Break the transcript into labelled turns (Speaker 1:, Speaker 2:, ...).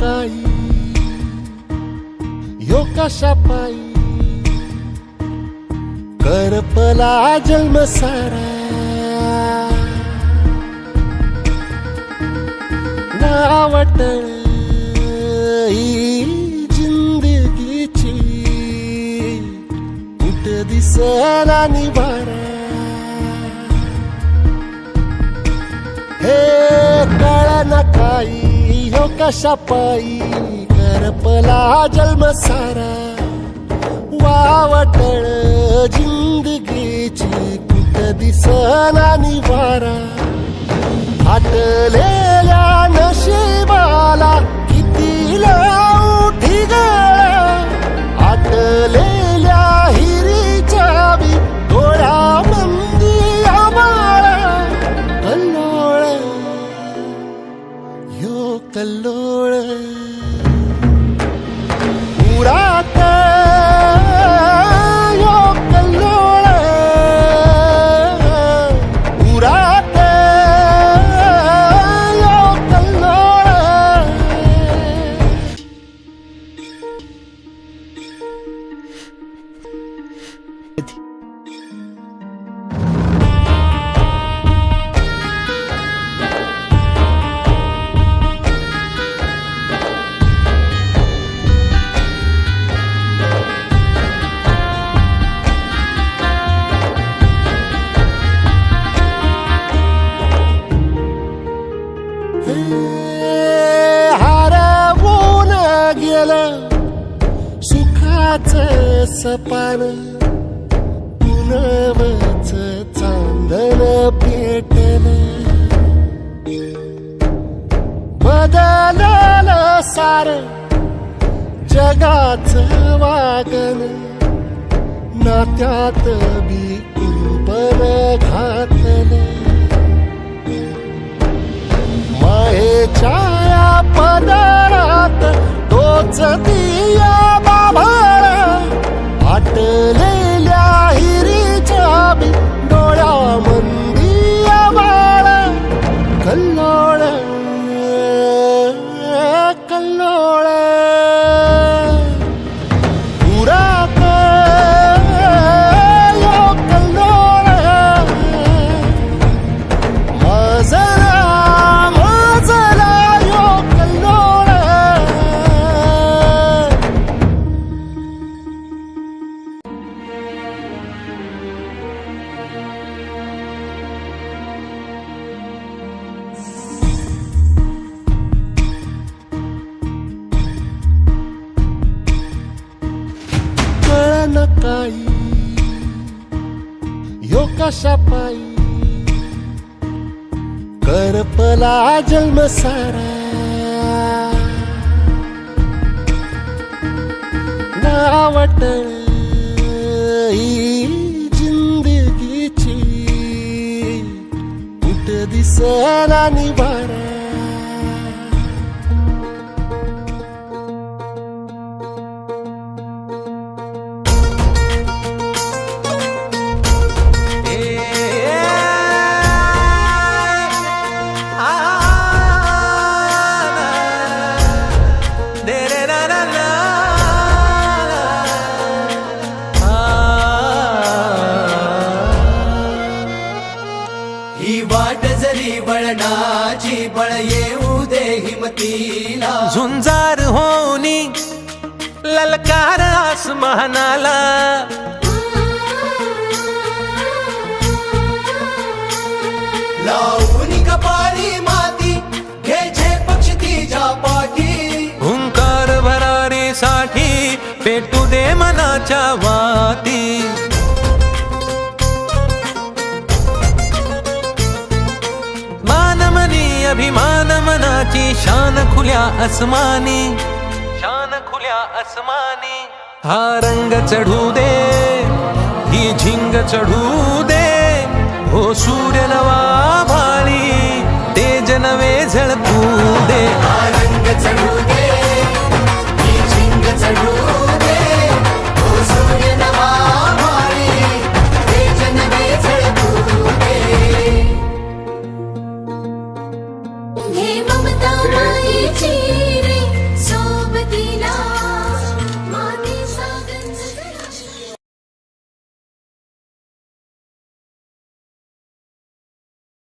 Speaker 1: काही ह्यो कशा पायी करपला जन्म सारा वावटळ ही जिंदगीची कुठ दिसला निवारा हे कळना काही ह्यो कशा पायी करपला जन्म सारा वावटळ जिंदगीची कुठ दिसना निवारा आटलेल्या नशिबाला किती लावठी गळा आटलेल्या हिरीच्या बी डोळ्यामंदी आबाळा कल्लोळ ह्यो कल्लोळ उरात ह्यो कल्लोळ उरात ह्यो कल्लोळ हरवून गेलं सुखाचं सपान पुनवच चांदण पेटलं बदललं सार जगाचं वागण नात्यात बी कुंपण घातलं मायेच्या या पदरात तोच दिया बाभाळा आटलेल्या हिरीच्या बी डोळ्यामंदी आबाळा कल्लोळ कल्लोळ उरात ह्यो कल्लोळ मजला कळना काही ह्यो कशा पायी करपला जन्म सारा वावटळ ही जिंदगीची कुठ दिसला निवारा
Speaker 2: ही वाट जरी वळणाची बळ येऊ दे हिमतीला
Speaker 3: झुंजार होनी ललकार आसमानाला
Speaker 2: लावून कपाळी माती घ्यायचे पक्ष तिच्या पाठी
Speaker 3: हुंकार भरारीसाठी पेटू दे मनाच्या वाती मानमनी अभिमान मनाची शान खुल्या आसमानी शान खुल्या आसमानी हा रंग चढू दे ही झिंग चढू दे हो सूर्य नवा भाळी तेज नवे झळकू दे
Speaker 2: हा रंग चढू दे ही झिंग चढू दे ओ सूर्य नवा भाळी तेज नवे झळकू दे
Speaker 4: हे ममता मायेची